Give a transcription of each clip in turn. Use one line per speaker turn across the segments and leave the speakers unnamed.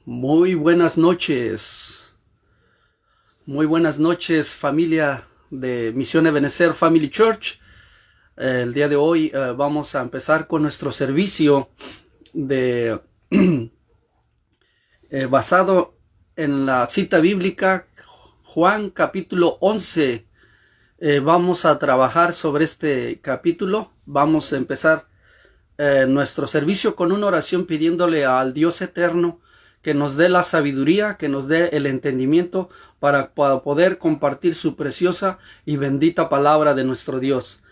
Muy buenas noches familia de Misión Ebenezer Family Church. El día de hoy vamos a empezar con nuestro servicio de basado en la cita bíblica Juan capítulo 11. Vamos a trabajar sobre este capítulo. Vamos a empezar nuestro servicio con una oración pidiéndole al Dios eterno que nos dé la sabiduría, que nos dé el entendimiento para poder compartir su preciosa y bendita palabra de nuestro Dios.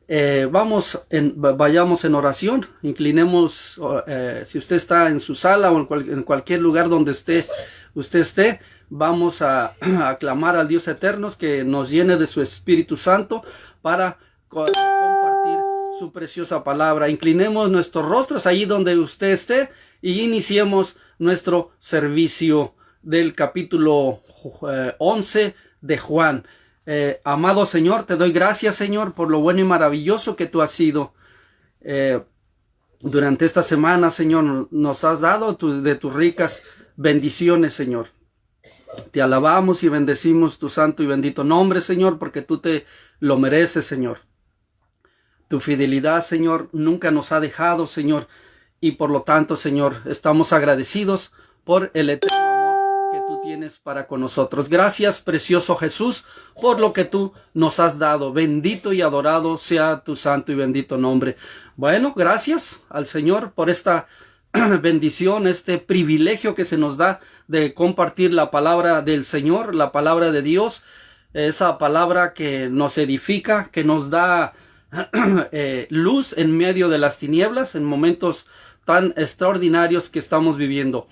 Vayamos en oración, inclinemos, si usted está en su sala o en cualquier lugar donde usted esté, vamos a clamar al Dios eterno que nos llene de su Espíritu Santo para compartir su preciosa palabra. Inclinemos nuestros rostros allí donde usted esté y iniciemos nuestro servicio del capítulo 11 de Juan. Amado Señor, te doy gracias, Señor, por lo bueno y maravilloso que tú has sido. Durante esta semana, Señor, nos has dado de tus ricas bendiciones, Señor. Te alabamos y bendecimos tu santo y bendito nombre, Señor, porque tú te lo mereces, Señor. Tu fidelidad, Señor, nunca nos ha dejado, Señor, y por lo tanto, Señor, estamos agradecidos por el eterno amor que tú tienes para con nosotros. Gracias, precioso Jesús, por lo que tú nos has dado. Bendito y adorado sea tu santo y bendito nombre. Bueno, gracias al Señor por esta bendición, este privilegio que se nos da de compartir la palabra del Señor, la palabra de Dios, esa palabra que nos edifica, que nos da luz en medio de las tinieblas, en momentos tan extraordinarios que estamos viviendo.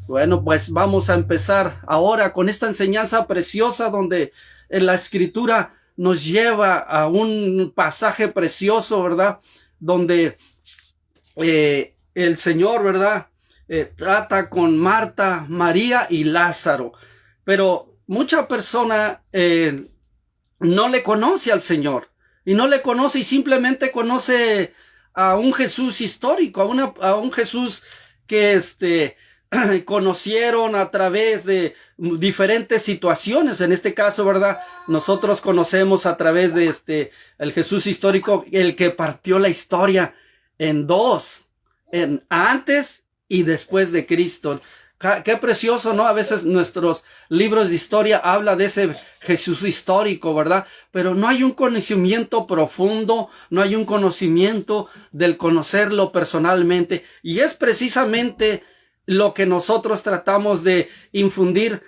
Bueno, pues vamos a empezar ahora con esta enseñanza preciosa donde en la escritura nos lleva a un pasaje precioso, ¿verdad? Donde el Señor, ¿verdad? Trata con Marta, María y Lázaro. Pero mucha persona no le conoce al Señor. Y no le conoce y simplemente conoce a un Jesús histórico, a un Jesús que conocieron a través de diferentes situaciones. En este caso, ¿verdad? Nosotros conocemos a través de el Jesús histórico, el que partió la historia en dos, en antes y después de Cristo. Qué precioso, ¿no? A veces nuestros libros de historia hablan de ese Jesús histórico, ¿verdad? Pero no hay un conocimiento profundo, no hay un conocimiento del conocerlo personalmente. Y es precisamente lo que nosotros tratamos de infundir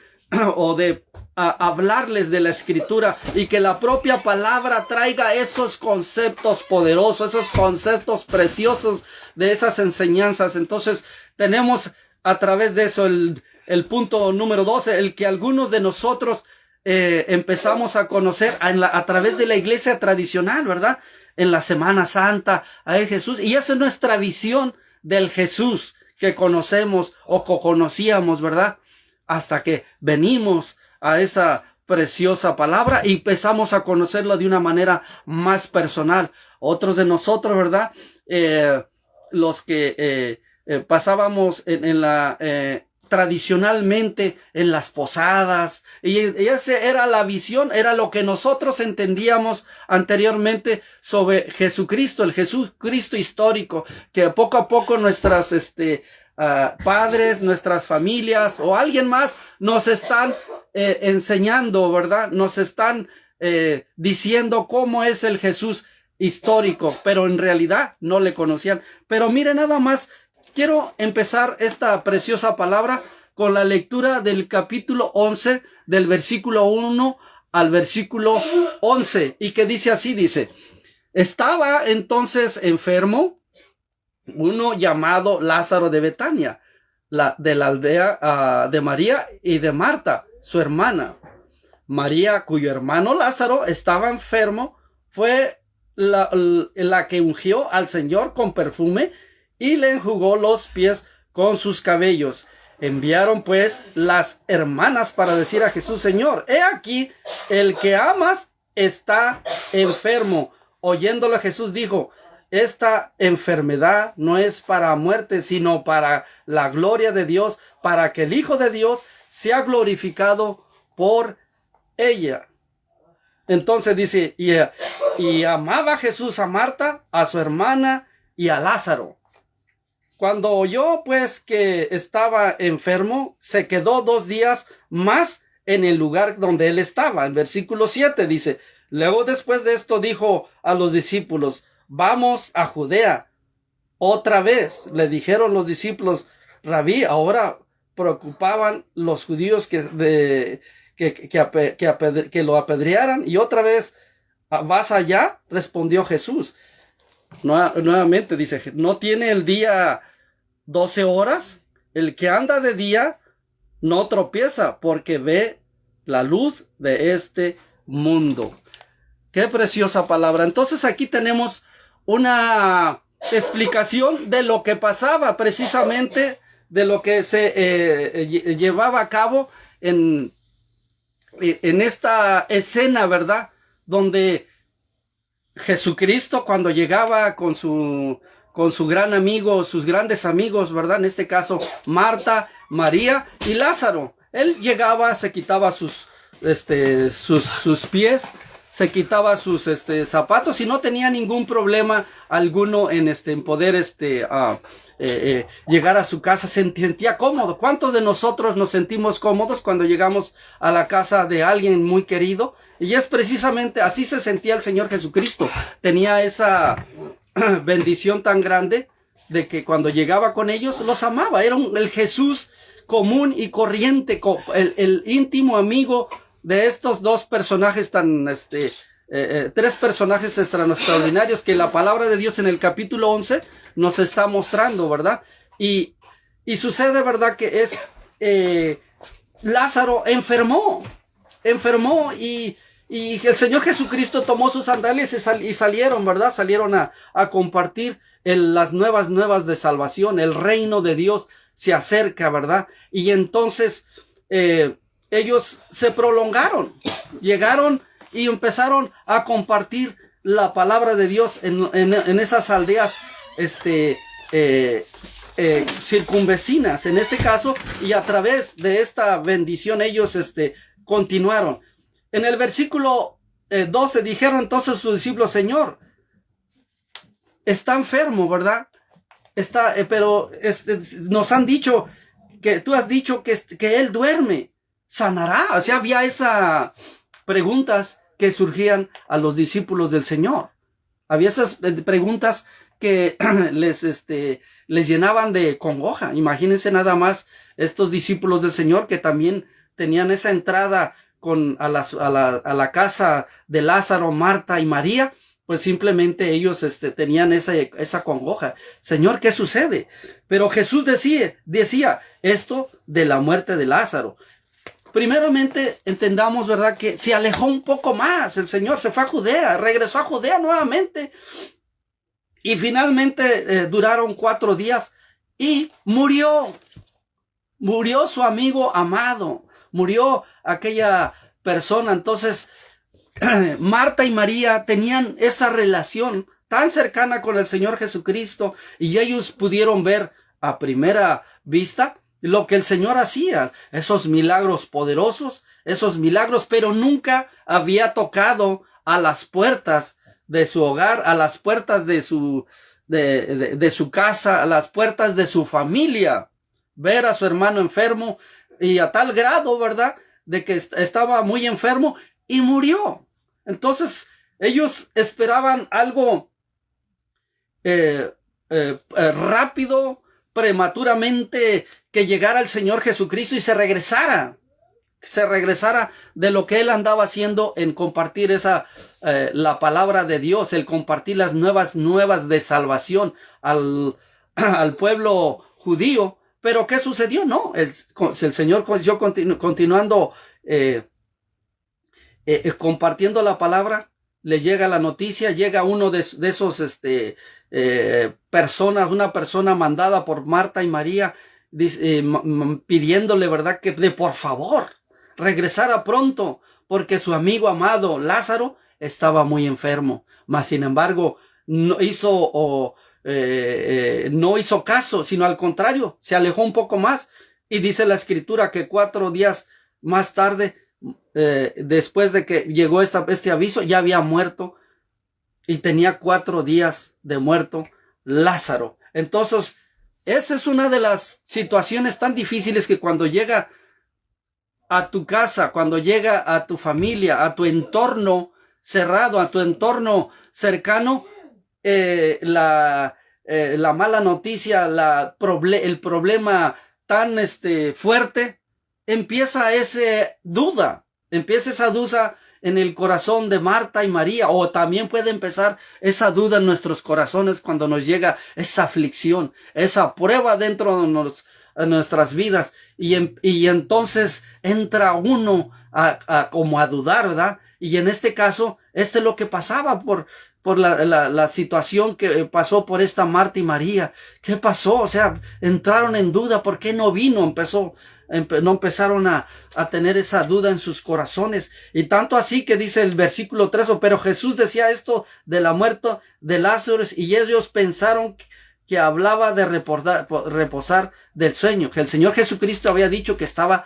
o de hablarles de la Escritura, y que la propia palabra traiga esos conceptos poderosos, esos conceptos preciosos de esas enseñanzas. Entonces tenemos a través de eso el punto número 12, el que algunos de nosotros empezamos a conocer a través de la iglesia tradicional, ¿verdad? En la Semana Santa, a Jesús. Y esa es nuestra visión del Jesús que conocemos o conocíamos, ¿verdad? Hasta que venimos a esa preciosa palabra y empezamos a conocerlo de una manera más personal. Otros de nosotros, ¿verdad? Los que pasábamos tradicionalmente en las posadas, y esa era la visión, era lo que nosotros entendíamos anteriormente sobre Jesucristo, el Jesucristo histórico, que poco a poco nuestras padres, nuestras familias o alguien más nos están enseñando, ¿verdad? Nos están diciendo cómo es el Jesús histórico, pero en realidad no le conocían. Pero mire, nada más quiero empezar esta preciosa palabra con la lectura del capítulo 11, del versículo 1 al versículo 11, y que dice así, dice: estaba entonces enfermo uno llamado Lázaro de Betania, de la aldea de María y de Marta, su hermana. María, cuyo hermano Lázaro estaba enfermo, fue la que ungió al Señor con perfume y le enjugó los pies con sus cabellos. Enviaron pues las hermanas para decir a Jesús: Señor, he aquí, el que amas está enfermo. Oyéndolo Jesús dijo: esta enfermedad no es para muerte, sino para la gloria de Dios, para que el Hijo de Dios sea glorificado por ella. Entonces dice, y amaba Jesús a Marta, a su hermana y a Lázaro. Cuando oyó pues que estaba enfermo, se quedó 2 días más en el lugar donde él estaba. En versículo 7 dice, luego después de esto dijo a los discípulos, vamos a Judea. Otra vez le dijeron los discípulos, Rabí, ahora preocupaban los judíos que lo apedrearan, y otra vez, ¿vas allá? Respondió Jesús. Nuevamente dice, ¿no tiene el día 12 horas? El que anda de día no tropieza, porque ve la luz de este mundo. Qué preciosa palabra. Entonces aquí tenemos una explicación de lo que pasaba, precisamente de lo que se llevaba a cabo en esta escena, ¿verdad? Donde Jesucristo, cuando llegaba con su gran amigo, sus grandes amigos, ¿verdad? En este caso, Marta, María y Lázaro. Él llegaba, se quitaba sus pies, se quitaba sus zapatos y no tenía ningún problema alguno en poder llegar a su casa. Se sentía cómodo. ¿Cuántos de nosotros nos sentimos cómodos cuando llegamos a la casa de alguien muy querido? Y es precisamente así se sentía el Señor Jesucristo. Tenía esa bendición tan grande de que cuando llegaba con ellos los amaba. Era el Jesús común y corriente, el íntimo amigo de estos dos personajes tres personajes extraordinarios que la palabra de Dios en el capítulo 11 nos está mostrando, ¿verdad? Y sucede, ¿verdad? Que Lázaro enfermó y el Señor Jesucristo tomó sus sandalias y salieron, ¿verdad? Salieron a compartir las nuevas de salvación. El reino de Dios se acerca, ¿verdad? Y entonces ellos se prolongaron, llegaron y empezaron a compartir la palabra de Dios en esas aldeas circunvecinas, en este caso, y a través de esta bendición ellos continuaron. En el versículo 12 dijeron entonces sus discípulos, Señor, está enfermo, ¿verdad? Pero nos han dicho que tú has dicho que él duerme, sanará. O sea, había esas preguntas que surgían a los discípulos del Señor. Había esas preguntas que les llenaban de congoja. Imagínense nada más estos discípulos del Señor que también tenían esa entrada a la casa de Lázaro, Marta y María. Pues simplemente ellos tenían esa congoja. Señor, ¿qué sucede? Pero Jesús decía esto de la muerte de Lázaro. Primeramente entendamos, ¿verdad? Que se alejó un poco más. El Señor se fue a Judea, regresó a Judea nuevamente. Y finalmente duraron 4 días y murió. Murió su amigo amado. Murió aquella persona. Entonces, Marta y María tenían esa relación tan cercana con el Señor Jesucristo y ellos pudieron ver a primera vista lo que el Señor hacía, esos milagros poderosos, esos milagros, pero nunca había tocado a las puertas de su hogar, a las puertas de su casa, a las puertas de su familia. Ver a su hermano enfermo y a tal grado, ¿verdad?, de que estaba muy enfermo y murió. Entonces, ellos esperaban algo rápido, prematuramente, que llegara el Señor Jesucristo y se regresara de lo que él andaba haciendo en compartir la palabra de Dios, el compartir las nuevas de salvación al pueblo judío. Pero ¿qué sucedió? No, el Señor siguió continuando compartiendo la palabra. Le llega la noticia, llega uno de esos personas, una persona mandada por Marta y María, pidiéndole, ¿verdad?, que por favor regresara pronto, porque su amigo amado Lázaro estaba muy enfermo. Mas sin embargo, no hizo caso, sino al contrario, se alejó un poco más. Y dice la escritura que 4 días más tarde, después de que llegó este aviso, ya había muerto y tenía 4 días de muerto Lázaro. Entonces, esa es una de las situaciones tan difíciles que cuando llega a tu casa, cuando llega a tu familia, a tu entorno cerrado, a tu entorno cercano, la mala noticia, el problema tan fuerte, empieza esa duda en el corazón de Marta y María, o también puede empezar esa duda en nuestros corazones cuando nos llega esa aflicción, esa prueba dentro de nuestras vidas, y entonces entra uno como a dudar, ¿verdad? Y en este caso, es lo que pasaba por la situación que pasó por esta Marta y María. ¿Qué pasó? O sea, entraron en duda. ¿Por qué no vino? No empezaron a tener esa duda en sus corazones. Y tanto así que dice el versículo 3, pero Jesús decía esto de la muerte de Lázaro, y ellos pensaron que hablaba de reposar del sueño, que el Señor Jesucristo había dicho que estaba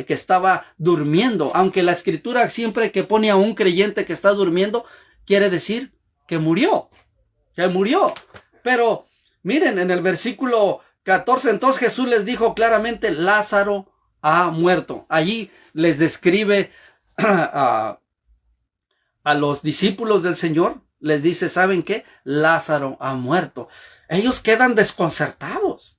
que estaba durmiendo, aunque la escritura siempre que pone a un creyente que está durmiendo, quiere decir que murió. Pero miren, en el versículo 14, entonces Jesús les dijo claramente, Lázaro ha muerto. Allí les describe a los discípulos del Señor, les dice, ¿saben qué? Lázaro ha muerto. Ellos quedan desconcertados.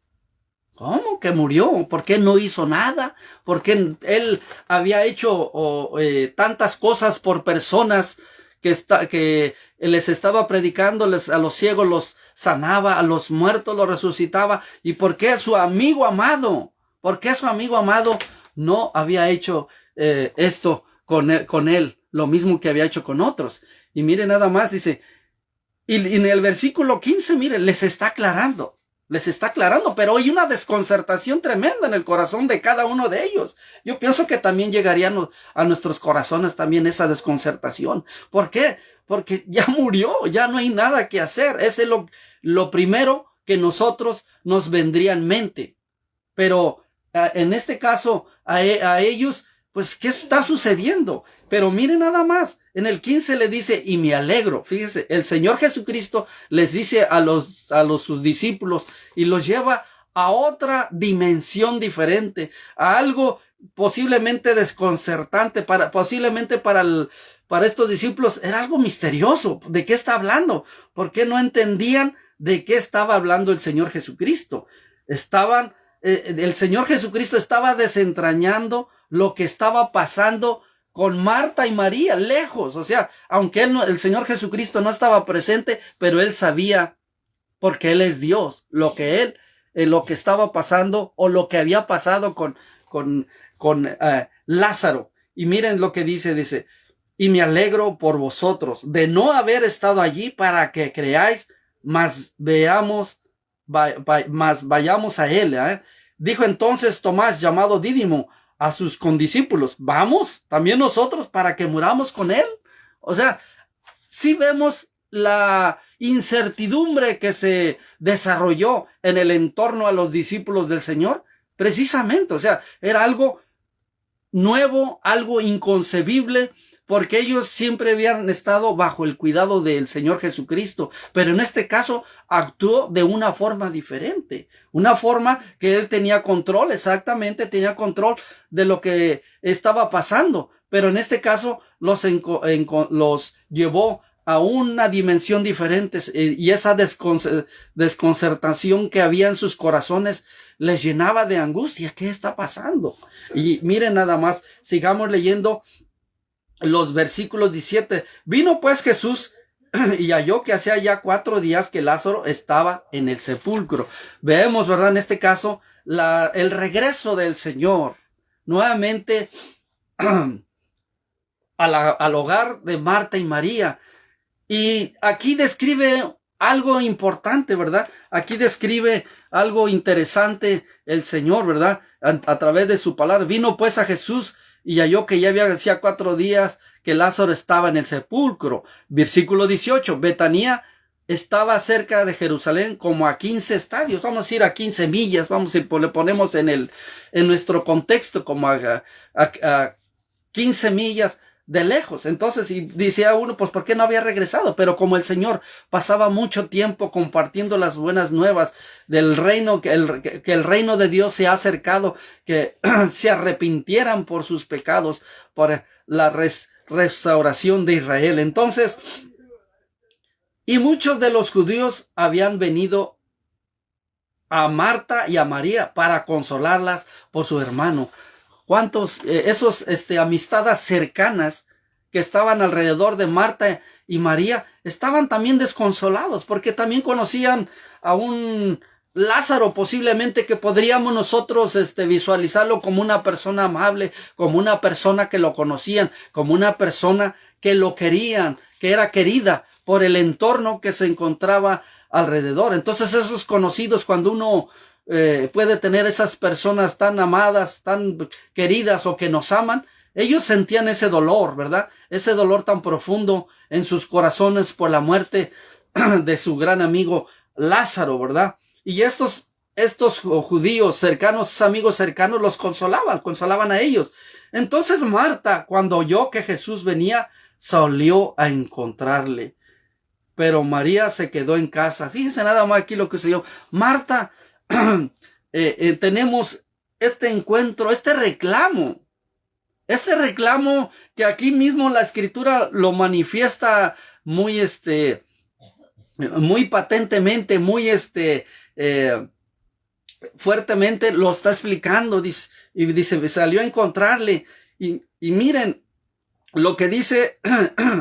¿Cómo que murió? ¿Por qué no hizo nada? ¿Por qué él había hecho tantas cosas por personas que les estaba predicando, a los ciegos los sanaba, a los muertos los resucitaba? ¿Y por qué su amigo amado? ¿Por qué su amigo amado no había hecho esto con él? Lo mismo que había hecho con otros. Y mire nada más, dice, y en el versículo 15, mire, les está aclarando, pero hay una desconcertación tremenda en el corazón de cada uno de ellos. Yo pienso que también llegaría a nuestros corazones también esa desconcertación. ¿Por qué? Porque ya murió, ya no hay nada que hacer. Ese es lo primero que nosotros nos vendría en mente. Pero en este caso, a ellos, pues, ¿qué está sucediendo? Pero miren nada más, en el 15 le dice, y me alegro. Fíjese, el Señor Jesucristo les dice a sus discípulos y los lleva a otra dimensión diferente, a algo posiblemente desconcertante, posiblemente para estos discípulos era algo misterioso. ¿De qué está hablando? ¿Por qué no entendían de qué estaba hablando el Señor Jesucristo? El Señor Jesucristo estaba desentrañando lo que estaba pasando con Marta y María, lejos. O sea, aunque el Señor Jesucristo no estaba presente, pero él sabía, porque él es Dios, lo que estaba pasando, o lo que había pasado con Lázaro. Y miren lo que dice, y me alegro por vosotros de no haber estado allí para que creáis, mas vayamos a él. Dijo entonces Tomás, llamado Dídimo, a sus condiscípulos, vamos también nosotros para que muramos con él. O sea, sí vemos la incertidumbre que se desarrolló en el entorno a los discípulos del Señor, precisamente. O sea, era algo nuevo, algo inconcebible, porque ellos siempre habían estado bajo el cuidado del Señor Jesucristo, pero en este caso actuó de una forma diferente, una forma que él tenía control, exactamente, tenía control de lo que estaba pasando, pero en este caso los llevó a una dimensión diferente, y esa desconcertación que había en sus corazones les llenaba de angustia. ¿Qué está pasando? Y miren nada más, sigamos leyendo los versículos 17. Vino pues Jesús y halló que hacía ya 4 días que Lázaro estaba en el sepulcro. Vemos, ¿verdad? En este caso, el regreso del Señor nuevamente al hogar de Marta y María. Y aquí describe algo importante, ¿verdad? Aquí describe algo interesante el Señor, ¿verdad? A través de su palabra. Vino pues a Jesús y halló que ya hacía 4 días que Lázaro estaba en el sepulcro. Versículo 18. Betanía estaba cerca de Jerusalén como a 15 estadios, vamos a decir a 15 millas, vamos a ir, le ponemos en nuestro contexto como a 15 millas de lejos. Entonces, y decía uno, pues, ¿por qué no había regresado? Pero como el Señor pasaba mucho tiempo compartiendo las buenas nuevas del reino, que el reino de Dios se ha acercado, que se arrepintieran por sus pecados, por la restauración de Israel. Entonces, y muchos de los judíos habían venido a Marta y a María para consolarlas por su hermano. ¿Cuántos, esos, amistades cercanas que estaban alrededor de Marta y María, estaban también desconsolados, porque también conocían a un Lázaro, posiblemente, que podríamos nosotros visualizarlo como una persona amable, como una persona que lo conocían, como una persona que lo querían, que era querida por el entorno que se encontraba alrededor. Entonces, esos conocidos, cuando uno puede tener esas personas tan amadas, tan queridas o que nos aman, ellos sentían ese dolor, ¿verdad? Ese dolor tan profundo en sus corazones por la muerte de su gran amigo Lázaro, ¿verdad? Y estos judíos cercanos, amigos cercanos, los consolaban a ellos. Entonces Marta, cuando oyó que Jesús venía, salió a encontrarle. Pero María se quedó en casa. Fíjense nada más aquí lo que sucedió. Marta, tenemos este encuentro, este reclamo que aquí mismo la Escritura lo manifiesta muy, muy patentemente, muy, fuertemente lo está explicando. Dice, salió a encontrarle. Y miren lo que dice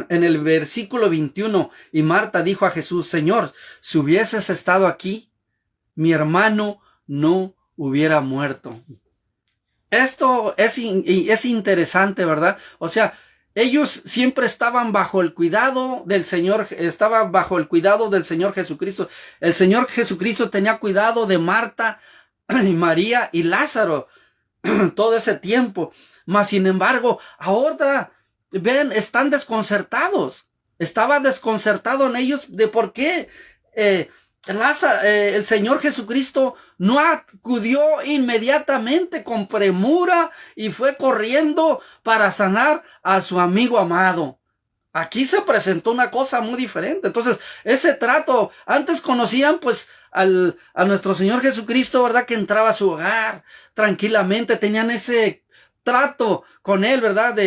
en el versículo 21. Y Marta dijo a Jesús: Señor, si hubieses estado aquí, mi hermano no hubiera muerto. Esto es interesante, ¿verdad? O sea, ellos siempre estaban bajo el cuidado del Señor, estaban bajo el cuidado del Señor Jesucristo. El Señor Jesucristo tenía cuidado de Marta y María y Lázaro todo ese tiempo. Mas, sin embargo, ahora, ven, están desconcertados. Estaba desconcertado en ellos de por qué el Señor Jesucristo no acudió inmediatamente con premura y fue corriendo para sanar a su amigo amado. Aquí se presentó una cosa muy diferente. Entonces, ese trato, antes conocían pues a nuestro Señor Jesucristo, ¿verdad? Que entraba a su hogar tranquilamente, tenían ese trato con él, ¿verdad?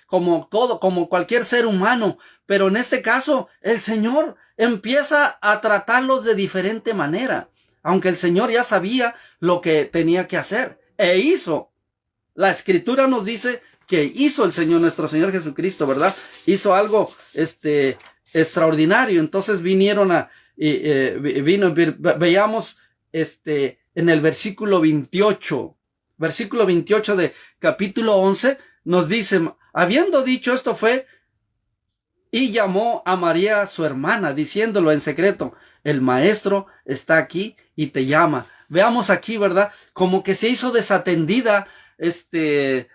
Como cualquier ser humano. Pero en este caso, el Señor empieza a tratarlos de diferente manera, aunque el Señor ya sabía lo que tenía que hacer, e hizo. La Escritura nos dice que hizo el Señor, nuestro Señor Jesucristo, ¿verdad? Hizo algo, extraordinario. Entonces veíamos, en el versículo 28 de capítulo 11, nos dice, habiendo dicho esto fue, y llamó a María su hermana, diciéndolo en secreto: el maestro está aquí y te llama. Veamos aquí, ¿verdad? Como que se hizo desatendida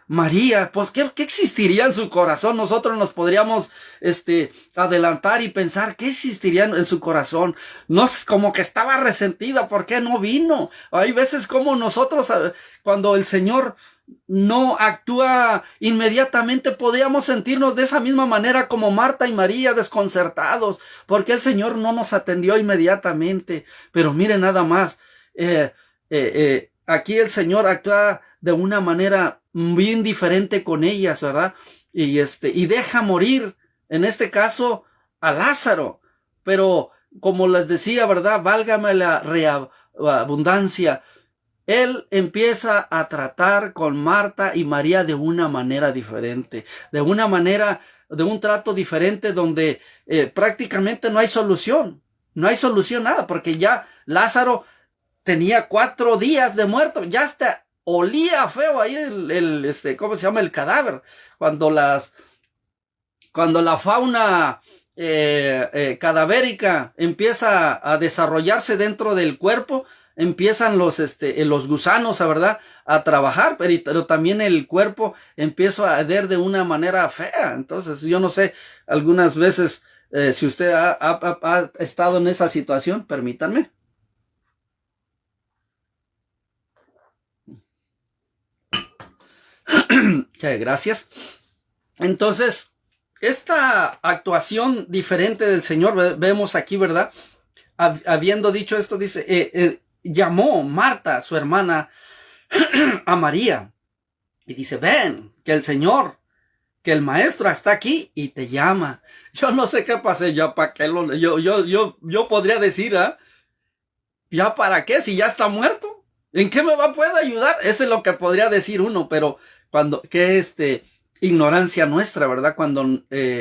María. Pues ¿qué existiría en su corazón? Nosotros nos podríamos adelantar y pensar qué existiría en su corazón. No, como que estaba resentida, ¿por qué no vino? Hay veces como nosotros, cuando el Señor no actúa inmediatamente, podríamos sentirnos de esa misma manera como Marta y María, desconcertados, porque el Señor no nos atendió inmediatamente. Pero miren nada más, aquí el Señor actúa de una manera bien diferente con ellas, ¿verdad? Y deja morir, en este caso, a Lázaro. Pero, como les decía, ¿verdad? Válgame la abundancia. Él empieza a tratar con Marta y María de una manera diferente, de un trato diferente donde prácticamente no hay solución nada, porque ya Lázaro tenía 4 días de muerto, ya hasta olía feo ahí ¿cómo se llama? El cadáver. Cuando la fauna cadavérica empieza a desarrollarse dentro del cuerpo, empiezan los gusanos, ¿verdad?, a trabajar, pero también el cuerpo empieza a arder de una manera fea. Entonces, yo no sé, algunas veces Si usted ha estado en esa situación, permítanme. Gracias. Entonces, esta actuación diferente del Señor, vemos aquí, ¿verdad? Habiendo dicho esto, dice, llamó Marta, su hermana, a María. Y dice, ven, que el Señor, que el Maestro está aquí y te llama. Yo no sé qué pasé, ya para qué yo podría decir, ¿ya para qué? Si ya está muerto. ¿En qué puede ayudar? Eso es lo que podría decir uno, pero qué ignorancia nuestra, ¿verdad? Cuando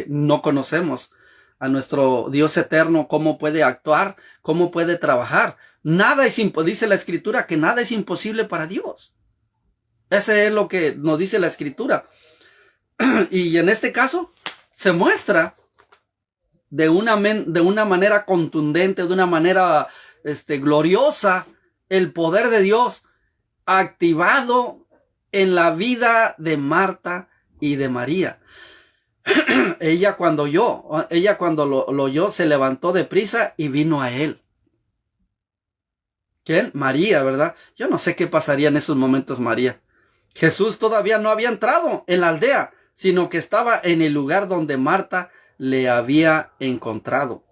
no conocemos a nuestro Dios eterno, cómo puede actuar, cómo puede trabajar. Nada es dice la Escritura que nada es imposible para Dios. Ese es lo que nos dice la Escritura. Y en este caso se muestra de una manera contundente, de una manera gloriosa, el poder de Dios activado en la vida de Marta y de María. Ella cuando lo oyó, se levantó deprisa y vino a él. ¿Quién? María, ¿verdad? Yo no sé qué pasaría en esos momentos, María. Jesús todavía no había entrado en la aldea, sino que estaba en el lugar donde Marta le había encontrado.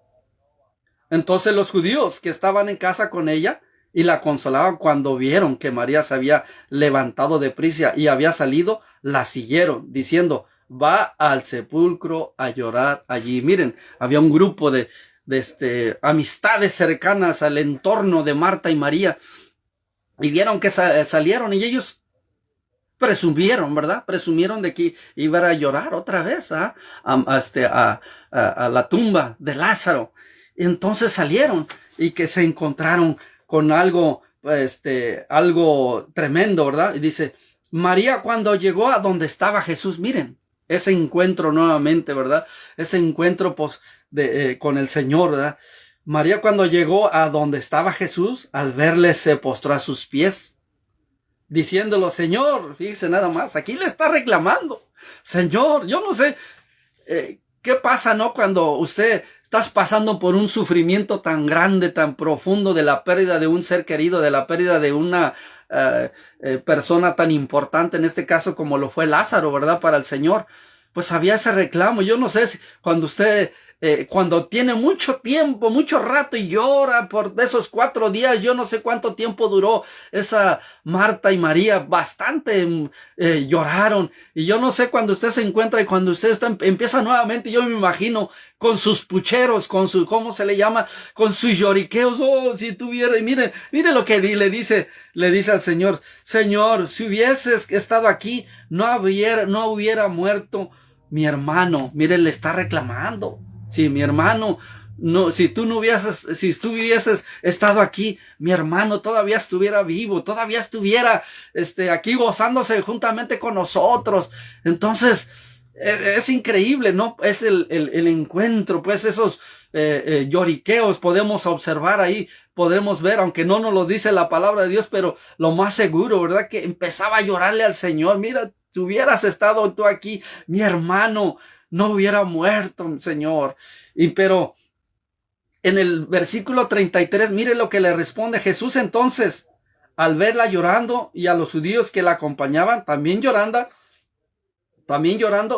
Entonces los judíos que estaban en casa con ella y la consolaban, cuando vieron que María se había levantado deprisa y había salido, la siguieron, diciendo, va al sepulcro a llorar allí. Miren, había un grupo de amistades cercanas al entorno de Marta y María, y vieron que salieron, y ellos presumieron, ¿verdad? Presumieron de que iban a llorar otra vez a la tumba de Lázaro. Entonces salieron y que se encontraron con algo tremendo, ¿verdad? Y dice, María cuando llegó a donde estaba Jesús, miren, ese encuentro nuevamente, ¿verdad? Ese encuentro con el Señor, ¿verdad? María cuando llegó a donde estaba Jesús, al verle se postró a sus pies, diciéndolo, Señor, fíjese nada más, aquí le está reclamando, Señor, yo no sé, ¿qué pasa, no? Cuando estás pasando por un sufrimiento tan grande, tan profundo, de la pérdida de un ser querido, de la pérdida de una persona tan importante, en este caso como lo fue Lázaro, ¿verdad? Para el Señor, pues había ese reclamo. Yo no sé si cuando cuando tiene mucho tiempo, mucho rato y llora por esos 4 días, yo no sé cuánto tiempo duró esa Marta y María, bastante lloraron. Y yo no sé cuando usted se encuentra y cuando usted empieza nuevamente, yo me imagino con sus pucheros, con su, ¿cómo se le llama? Con sus lloriqueos. Oh, si tuviera, y mire lo que le dice al Señor, Señor, si hubieses estado aquí, no hubiera muerto mi hermano. Mire, le está reclamando. Si mi hermano, si tú hubieses estado aquí, mi hermano todavía estuviera vivo, todavía estuviera aquí gozándose juntamente con nosotros. Entonces, es increíble, ¿no? Es el encuentro, pues esos lloriqueos podemos observar ahí, podremos ver, aunque no nos lo dice la palabra de Dios, pero lo más seguro, ¿verdad? Que empezaba a llorarle al Señor. Mira, si hubieras estado tú aquí, mi hermano no hubiera muerto, Señor. Pero en el versículo 33, mire lo que le responde Jesús. Entonces, al verla llorando y a los judíos que la acompañaban también llorando,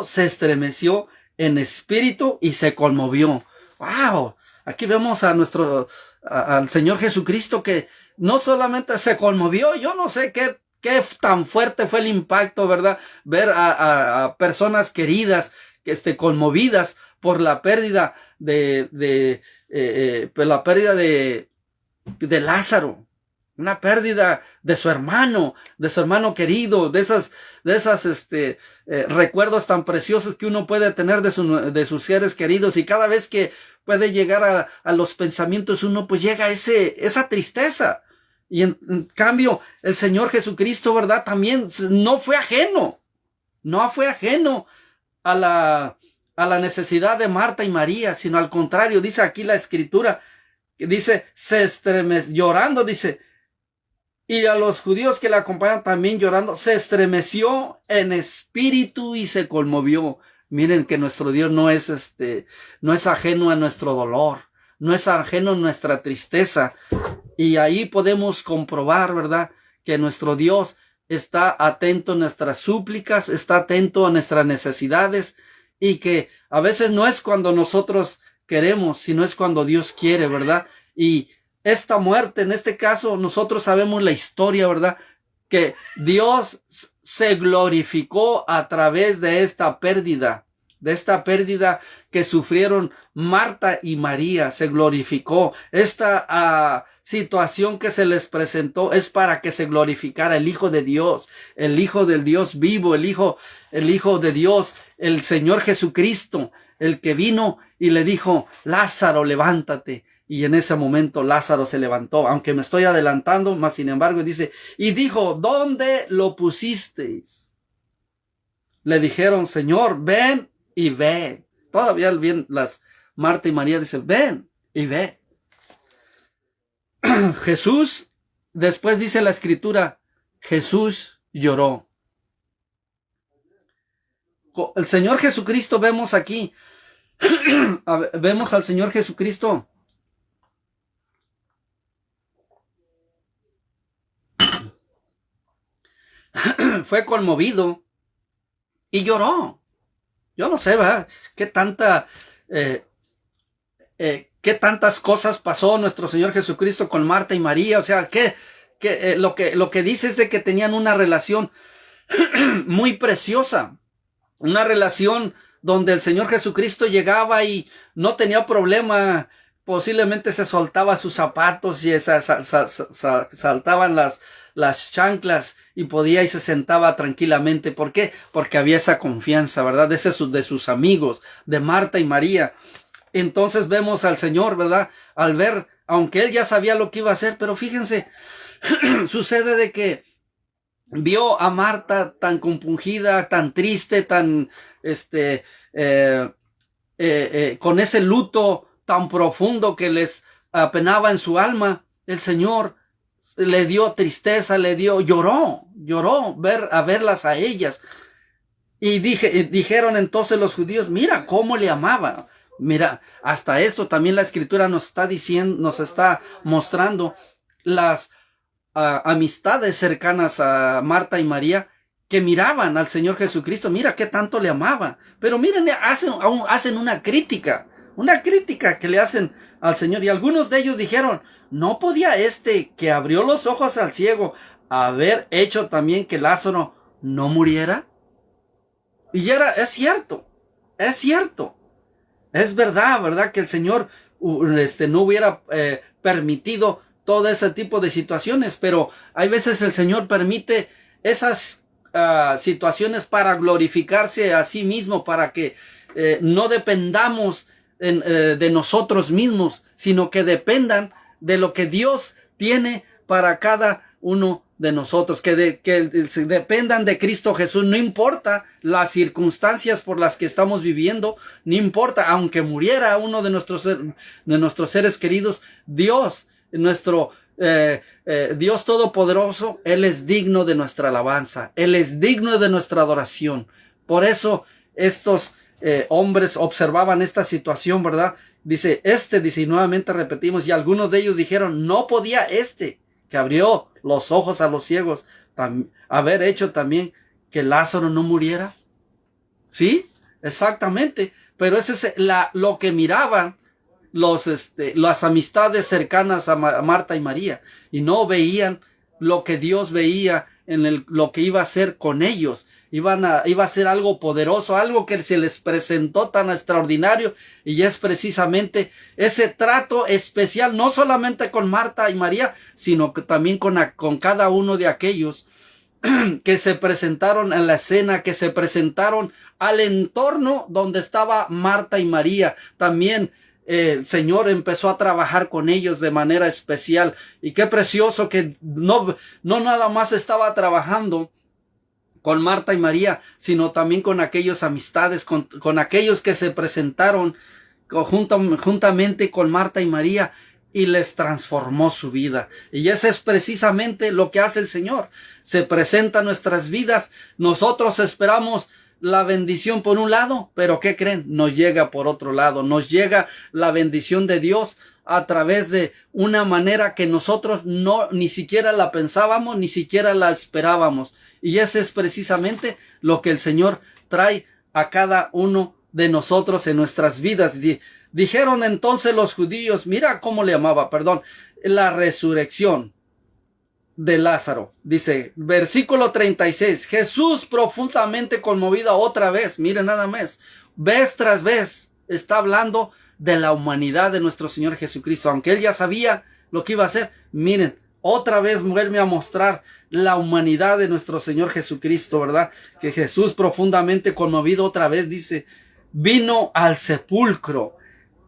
se estremeció en espíritu y se conmovió. ¡Wow! Aquí vemos al Señor Jesucristo, que no solamente se conmovió, yo no sé qué tan fuerte fue el impacto, ¿verdad? Ver a personas queridas, conmovidas por la pérdida de Lázaro, una pérdida de su hermano querido, de esas recuerdos tan preciosos que uno puede tener de sus seres queridos, y cada vez que puede llegar a los pensamientos uno, pues llega esa tristeza. Y en cambio el Señor Jesucristo, ¿verdad? También no fue ajeno a la necesidad de Marta y María, sino al contrario, dice aquí la Escritura, que dice, se estremeció llorando, dice, y a los judíos que la acompañan también llorando, se estremeció en espíritu y se conmovió. Miren que nuestro Dios no es ajeno a nuestro dolor, no es ajeno a nuestra tristeza. Y ahí podemos comprobar, ¿verdad?, que nuestro Dios está atento a nuestras súplicas, está atento a nuestras necesidades, y que a veces no es cuando nosotros queremos, sino es cuando Dios quiere, ¿verdad? Y esta muerte, en este caso, nosotros sabemos la historia, ¿verdad?, que Dios se glorificó a través de esta pérdida que sufrieron Marta y María. Se glorificó. Esta situación que se les presentó es para que se glorificara el Hijo de Dios, el Hijo del Dios vivo, el Hijo de Dios, el Señor Jesucristo, el que vino y le dijo: Lázaro, levántate. Y en ese momento Lázaro se levantó, aunque me estoy adelantando, mas sin embargo dice, y dijo: ¿dónde lo pusisteis? Le dijeron: Señor, ven y ve. Todavía bien las Marta y María dicen: ven y ve. Jesús, después dice la Escritura, Jesús lloró. El Señor Jesucristo, vemos aquí, vemos al Señor Jesucristo fue conmovido y lloró. Yo no sé, ¿verdad?, qué tantas cosas pasó nuestro Señor Jesucristo con Marta y María. O sea, lo que dice es de que tenían una relación muy preciosa, una relación donde el Señor Jesucristo llegaba y no tenía problema. Posiblemente se soltaba sus zapatos y saltaban las chanclas y podía y se sentaba tranquilamente. ¿Por qué? Porque había esa confianza, ¿verdad?, de sus amigos, de Marta y María. Entonces vemos al Señor, ¿verdad?, al ver, aunque Él ya sabía lo que iba a hacer, pero fíjense, sucede de que vio a Marta tan compungida, tan triste, tan, con ese luto tan profundo que les apenaba en su alma. El Señor le dio tristeza, lloró verlas a ellas. Y dijeron entonces los judíos: mira cómo le amaba. Mira, hasta esto también la Escritura nos está diciendo, nos está mostrando las amistades cercanas a Marta y María, que miraban al Señor Jesucristo. Mira qué tanto le amaba. Pero miren, hacen una crítica que le hacen al Señor. Y algunos de ellos dijeron: ¿no podía que abrió los ojos al ciego haber hecho también que Lázaro no muriera? Y es cierto, es verdad que el Señor no hubiera permitido todo ese tipo de situaciones, pero hay veces el Señor permite esas situaciones para glorificarse a sí mismo, para que no dependamos de nosotros mismos, sino que dependan de lo que Dios tiene para cada uno de nosotros, que dependan de Cristo Jesús. No importa las circunstancias por las que estamos viviendo, no importa, aunque muriera uno de nuestros seres queridos, Dios, nuestro Dios Todopoderoso, Él es digno de nuestra alabanza, Él es digno de nuestra adoración. Por eso estos hombres observaban esta situación, ¿verdad? Dice, y nuevamente repetimos, y algunos de ellos dijeron: no podía que abrió los ojos a los ciegos haber hecho también que Lázaro no muriera. Sí, exactamente, pero eso es lo que miraban las amistades cercanas a Marta y María, y no veían lo que Dios veía en lo que iba a hacer con ellos. Iba a ser algo poderoso, algo que se les presentó tan extraordinario, y es precisamente ese trato especial, no solamente con Marta y María, sino que también con cada uno de aquellos que se presentaron en la escena, que se presentaron al entorno donde estaba Marta y María. También el Señor empezó a trabajar con ellos de manera especial, y qué precioso que no nada más estaba trabajando con Marta y María, sino también con aquellas amistades, con aquellos que se presentaron juntamente con Marta y María, y les transformó su vida. Y eso es precisamente lo que hace el Señor. Se presenta nuestras vidas, nosotros esperamos la bendición por un lado, pero ¿qué creen? Nos llega por otro lado, nos llega la bendición de Dios a través de una manera que nosotros ni siquiera la pensábamos, ni siquiera la esperábamos. Y ese es precisamente lo que el Señor trae a cada uno de nosotros en nuestras vidas. Dijeron entonces los judíos, mira cómo le llamaba, la resurrección de Lázaro. Dice, versículo 36, Jesús profundamente conmovido otra vez, miren nada más, vez tras vez está hablando de la humanidad de nuestro Señor Jesucristo, aunque él ya sabía lo que iba a hacer. Miren, otra vez vuelve a mostrar la humanidad de nuestro Señor Jesucristo, ¿verdad? Que Jesús profundamente conmovido otra vez dice, vino al sepulcro,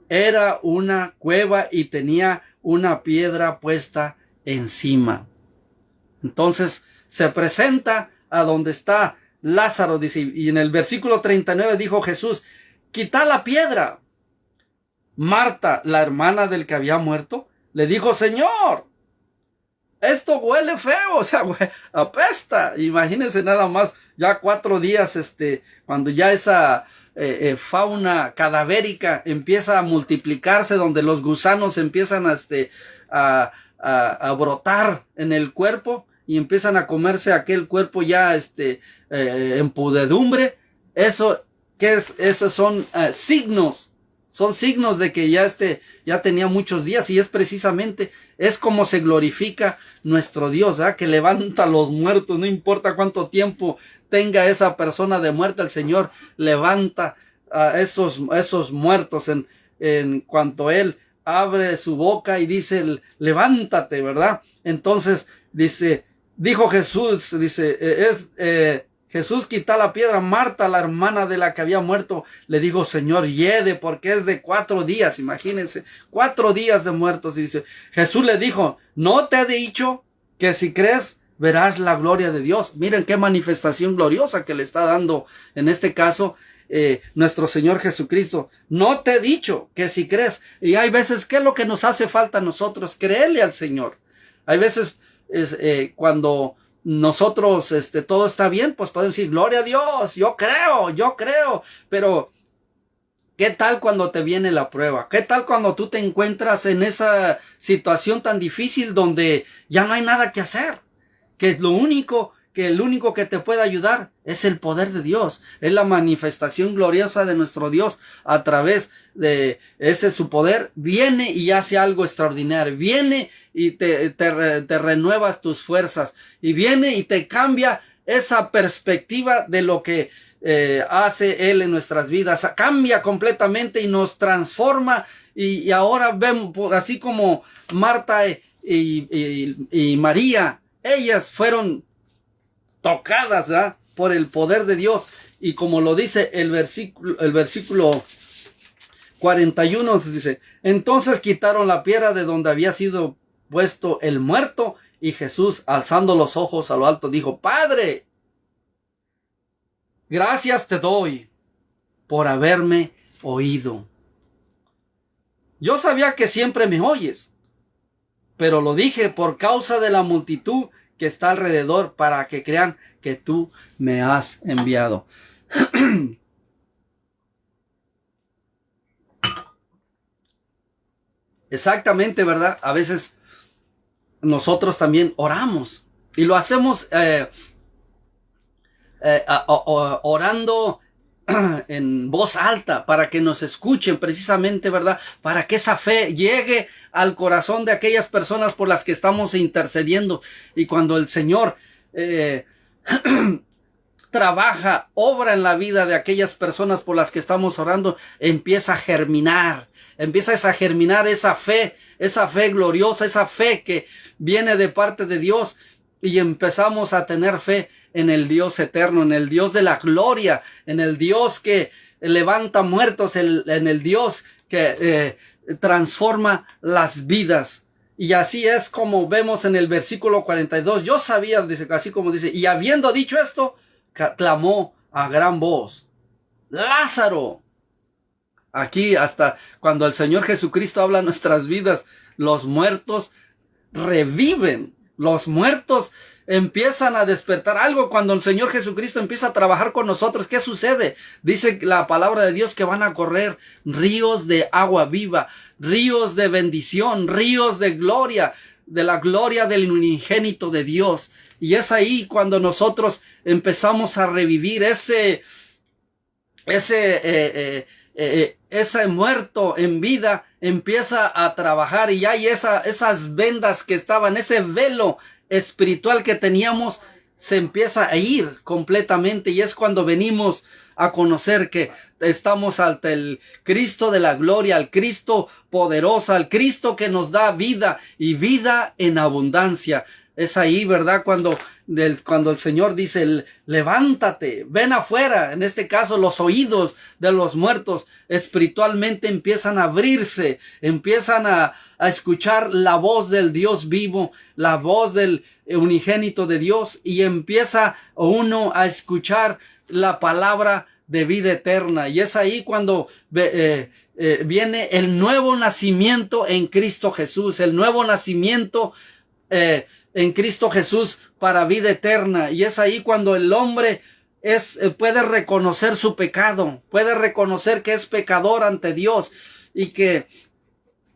era una cueva y tenía una piedra puesta encima. Entonces se presenta a donde está Lázaro, dice, y en el versículo 39 dijo Jesús, quita la piedra. Marta, la hermana del que había muerto, le dijo, Señor, esto huele feo, o sea, apesta. Imagínense nada más, ya 4 días, cuando ya esa fauna cadavérica empieza a multiplicarse, donde los gusanos empiezan a brotar en el cuerpo y empiezan a comerse aquel cuerpo ya en pudredumbre. Eso, ¿qué es? Esos son signos. Son signos de que ya tenía muchos días, y es precisamente, es como se glorifica nuestro Dios, ¿eh? Que levanta a los muertos, no importa cuánto tiempo tenga esa persona de muerte, el Señor levanta a esos muertos en cuanto Él abre su boca y dice, levántate, ¿verdad? Entonces, dijo Jesús, Jesús quita la piedra. Marta, la hermana de la que había muerto, le dijo, Señor, hiede, porque es de 4 días, imagínense, 4 días de muertos. Y dice, Jesús le dijo, ¿no te he dicho que si crees verás la gloria de Dios? Miren qué manifestación gloriosa que le está dando, en este caso, nuestro Señor Jesucristo. No te he dicho que si crees. Y hay veces, ¿qué es lo que nos hace falta a nosotros? Creerle al Señor. Hay veces, cuando nosotros, todo está bien, pues podemos decir, gloria a Dios, yo creo, pero ¿qué tal cuando te viene la prueba? ¿Qué tal cuando tú te encuentras en esa situación tan difícil donde ya no hay nada que hacer? Que el único que te puede ayudar es el poder de Dios, es la manifestación gloriosa de nuestro Dios a través de su poder. Viene y hace algo extraordinario, viene y te renuevas tus fuerzas, y viene y te cambia esa perspectiva de lo que hace Él en nuestras vidas, cambia completamente y nos transforma, y ahora vemos, así como Marta y María, ellas fueron tocadas por el poder de Dios, y como lo dice el versículo 41, dice, entonces quitaron la piedra de donde había sido puesto el muerto, y Jesús, alzando los ojos a lo alto, dijo, Padre, gracias te doy por haberme oído. Yo sabía que siempre me oyes, pero lo dije por causa de la multitud que está alrededor, para que crean que tú me has enviado. Exactamente, ¿verdad? A veces nosotros también oramos, y lo hacemos orando en voz alta, para que nos escuchen precisamente, ¿verdad? Para que esa fe llegue al corazón de aquellas personas por las que estamos intercediendo. Y cuando el Señor trabaja, obra en la vida de aquellas personas por las que estamos orando, empieza a germinar esa fe gloriosa, esa fe que viene de parte de Dios, y empezamos a tener fe en el Dios eterno, en el Dios de la gloria, en el Dios que levanta muertos, en el Dios que transforma las vidas. Y así es como vemos en el versículo 42. Yo sabía, dice, así como dice, y habiendo dicho esto, clamó a gran voz, Lázaro. Aquí, hasta cuando el Señor Jesucristo habla en nuestras vidas, los muertos reviven. Los muertos empiezan a despertar algo cuando el Señor Jesucristo empieza a trabajar con nosotros. ¿Qué sucede? Dice la palabra de Dios que van a correr ríos de agua viva, ríos de bendición, ríos de gloria, de la gloria del unigénito de Dios. Y es ahí cuando nosotros empezamos a revivir ese muerto en vida empieza a trabajar, y hay esas vendas que estaban, ese velo espiritual que teníamos, se empieza a ir completamente, y es cuando venimos a conocer que estamos ante el Cristo de la gloria, al Cristo poderoso, al Cristo que nos da vida y vida en abundancia. Es ahí, ¿verdad? Cuando el Señor dice, levántate, ven afuera. En este caso, los oídos de los muertos espiritualmente empiezan a abrirse, empiezan a escuchar la voz del Dios vivo, la voz del unigénito de Dios, y empieza uno a escuchar la palabra de vida eterna. Y es ahí cuando viene el nuevo nacimiento en Cristo Jesús, el nuevo nacimiento en Cristo Jesús para vida eterna. Y es ahí cuando el hombre puede reconocer su pecado, puede reconocer que es pecador ante Dios, y que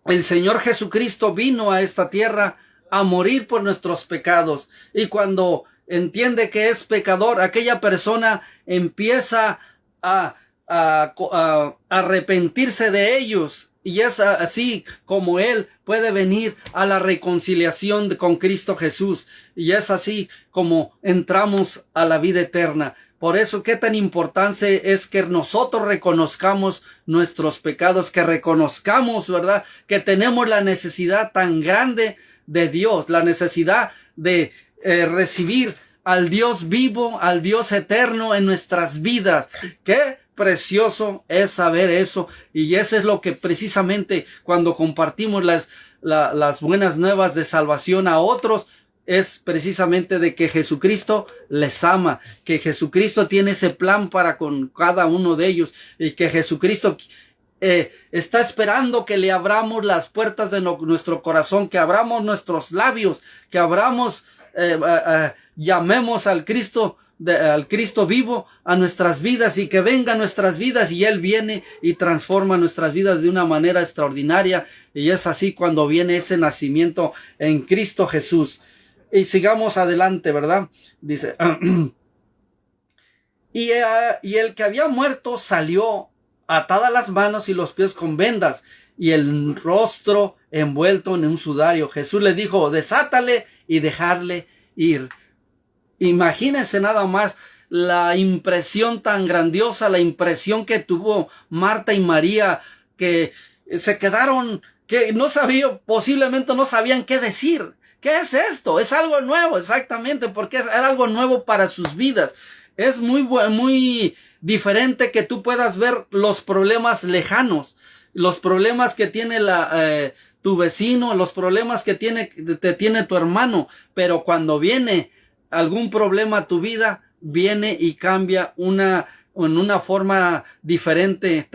el Señor Jesucristo vino a esta tierra a morir por nuestros pecados. Y cuando entiende que es pecador, aquella persona empieza a arrepentirse de ellos. Y es así como él puede venir a la reconciliación con Cristo Jesús. Y es así como entramos a la vida eterna. Por eso, qué tan importante es que nosotros reconozcamos nuestros pecados, que reconozcamos, ¿verdad?, que tenemos la necesidad tan grande de Dios, la necesidad de recibir al Dios vivo, al Dios eterno en nuestras vidas. Qué precioso es saber eso, y eso es lo que precisamente cuando compartimos las buenas nuevas de salvación a otros, es precisamente de que Jesucristo les ama, que Jesucristo tiene ese plan para con cada uno de ellos, y que Jesucristo está esperando que le abramos las puertas de nuestro corazón, que abramos nuestros labios, que abramos, llamemos al Cristo vivo a nuestras vidas, y que venga a nuestras vidas, y Él viene y transforma nuestras vidas de una manera extraordinaria. Y es así cuando viene ese nacimiento en Cristo Jesús. Y sigamos adelante, ¿verdad? Dice, y el que había muerto salió atadas las manos y los pies con vendas, y el rostro envuelto en un sudario. Jesús le dijo, desátale y dejarle ir. Imagínense nada más la impresión tan grandiosa, la impresión que tuvo Marta y María, que se quedaron, que posiblemente no sabían qué decir. ¿Qué es esto? Es algo nuevo, exactamente, porque era algo nuevo para sus vidas. Es muy diferente que tú puedas ver los problemas lejanos, los problemas que tiene tu vecino, los problemas que tiene tu hermano, pero cuando viene algún problema a tu vida, viene y cambia en una forma diferente,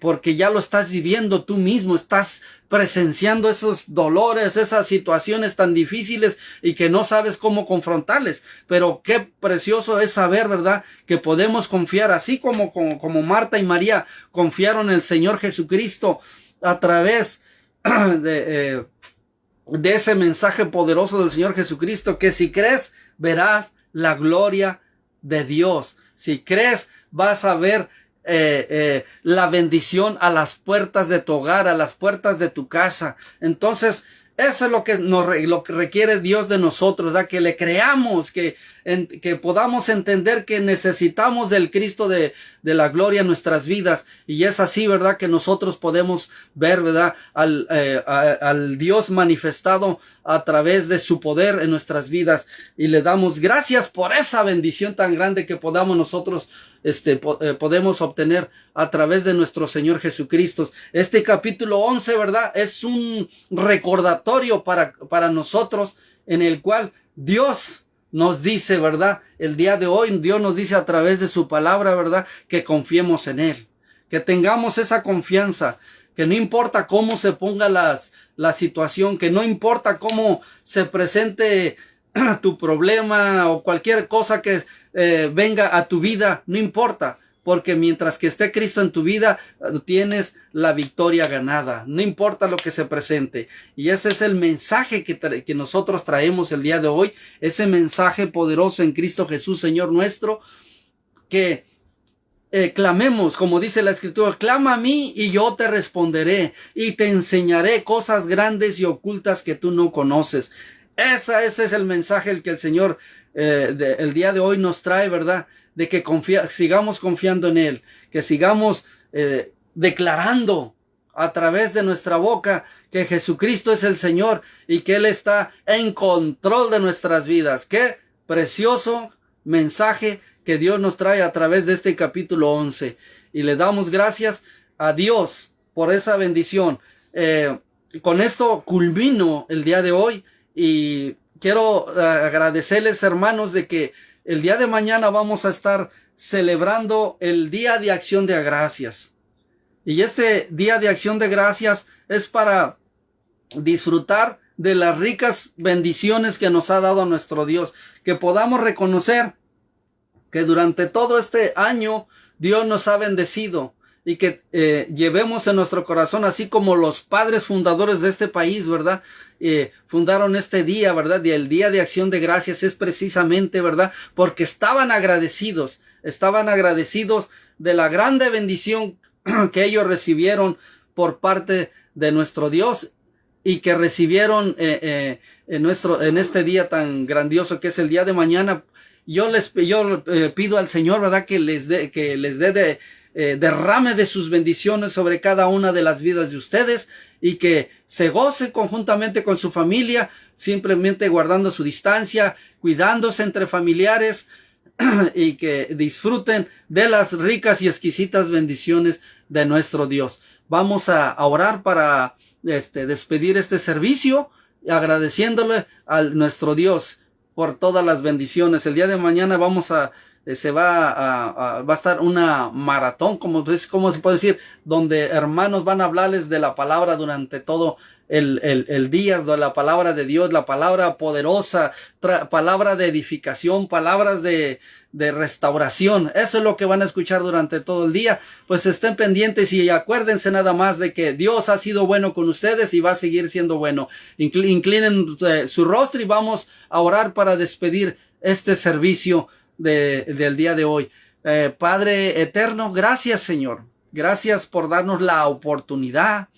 porque ya lo estás viviendo tú mismo, estás presenciando esos dolores, esas situaciones tan difíciles, y que no sabes cómo confrontarles. Pero qué precioso es saber, ¿verdad?, que podemos confiar, así como Marta y María confiaron en el Señor Jesucristo a través de ese mensaje poderoso del Señor Jesucristo, que si crees, verás la gloria de Dios. Si crees, vas a ver la bendición a las puertas de tu hogar, a las puertas de tu casa. Entonces, eso es lo que requiere Dios de nosotros, ¿verdad? Que le creamos, que podamos entender que necesitamos del Cristo de la gloria en nuestras vidas. Y es así, ¿verdad?, que nosotros podemos ver, ¿verdad?, al Dios manifestado a través de su poder en nuestras vidas. Y le damos gracias por esa bendición tan grande que nosotros podemos obtener a través de nuestro Señor Jesucristo. Este capítulo 11, ¿verdad?, es un recordatorio para nosotros, en el cual Dios nos dice, ¿verdad?, el día de hoy Dios nos dice a través de su palabra, ¿verdad?, que confiemos en Él, que tengamos esa confianza, que no importa cómo se ponga la situación, que no importa cómo se presente tu problema o cualquier cosa que venga a tu vida, no importa, porque mientras que esté Cristo en tu vida, tienes la victoria ganada, no importa lo que se presente. Y ese es el mensaje que nosotros traemos el día de hoy, ese mensaje poderoso en Cristo Jesús, Señor nuestro, que clamemos, como dice la Escritura, clama a mí y yo te responderé y te enseñaré cosas grandes y ocultas que tú no conoces. Ese es el mensaje que el Señor el día de hoy nos trae, ¿verdad? De que sigamos confiando en Él, que sigamos declarando a través de nuestra boca que Jesucristo es el Señor y que Él está en control de nuestras vidas. Qué precioso mensaje que Dios nos trae a través de este capítulo 11. Y le damos gracias a Dios por esa bendición. Con esto culmino el día de hoy y quiero agradecerles, hermanos, de que el día de mañana vamos a estar celebrando el Día de Acción de Gracias. Y este Día de Acción de Gracias es para disfrutar de las ricas bendiciones que nos ha dado nuestro Dios. Que podamos reconocer que durante todo este año Dios nos ha bendecido. Y que llevemos en nuestro corazón, así como los padres fundadores de este país, ¿verdad? Fundaron este día, ¿verdad? Y el Día de Acción de Gracias es precisamente, ¿verdad? Porque estaban agradecidos de la grande bendición que ellos recibieron por parte de nuestro Dios y que recibieron en este día tan grandioso que es el día de mañana. Yo pido al Señor, ¿verdad? Que les dé derrame de sus bendiciones sobre cada una de las vidas de ustedes y que se gocen conjuntamente con su familia, simplemente guardando su distancia, cuidándose entre familiares y que disfruten de las ricas y exquisitas bendiciones de nuestro Dios. Vamos a orar para despedir este servicio, agradeciéndole a nuestro Dios por todas las bendiciones. El día de mañana va a estar una maratón, como se puede decir, donde hermanos van a hablarles de la palabra durante todo el día, de la palabra de Dios, la palabra poderosa, palabra de edificación, palabras de restauración. Eso es lo que van a escuchar durante todo el día. Pues estén pendientes y acuérdense nada más de que Dios ha sido bueno con ustedes y va a seguir siendo bueno. Inclinen su rostro y vamos a orar para despedir este servicio del día de hoy. Padre eterno, gracias, Señor. Gracias por darnos la oportunidad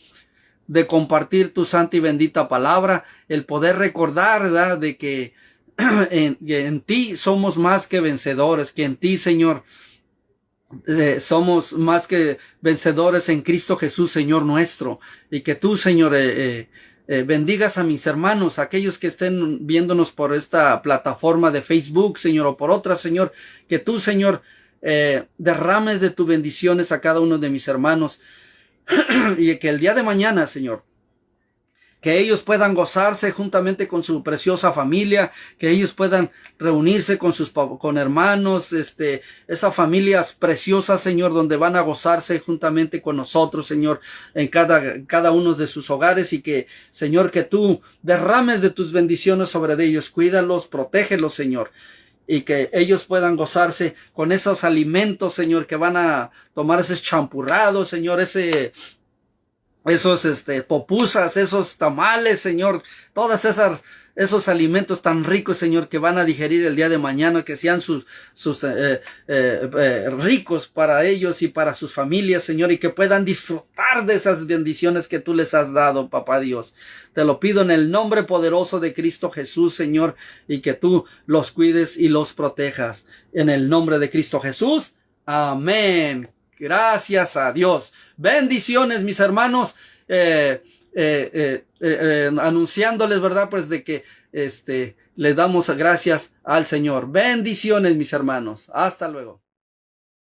de compartir tu santa y bendita palabra, el poder recordar, ¿verdad?, de que en ti somos más que vencedores, que en ti, Señor, somos más que vencedores en Cristo Jesús, Señor nuestro, y que tú, Señor, bendigas a mis hermanos, aquellos que estén viéndonos por esta plataforma de Facebook, Señor, o por otra, Señor, que tú, Señor, derrames de tus bendiciones a cada uno de mis hermanos y que el día de mañana, Señor, que ellos puedan gozarse juntamente con su preciosa familia, que ellos puedan reunirse con hermanos, esas familias preciosas, Señor, donde van a gozarse juntamente con nosotros, Señor, en cada uno de sus hogares, y que, Señor, que tú derrames de tus bendiciones sobre ellos, cuídalos, protégelos, Señor, y que ellos puedan gozarse con esos alimentos, Señor, que van a tomar esos champurrados, Señor, esos popusas, esos tamales, Señor, todas esos alimentos tan ricos, Señor, que van a digerir el día de mañana, que sean ricos para ellos y para sus familias, Señor, y que puedan disfrutar de esas bendiciones que tú les has dado, Papá Dios. Te lo pido en el nombre poderoso de Cristo Jesús, Señor, y que tú los cuides y los protejas. En el nombre de Cristo Jesús. Amén. Gracias a Dios. Bendiciones, mis hermanos. Anunciándoles, ¿verdad? Pues de que le damos gracias al Señor. Bendiciones, mis hermanos. Hasta luego.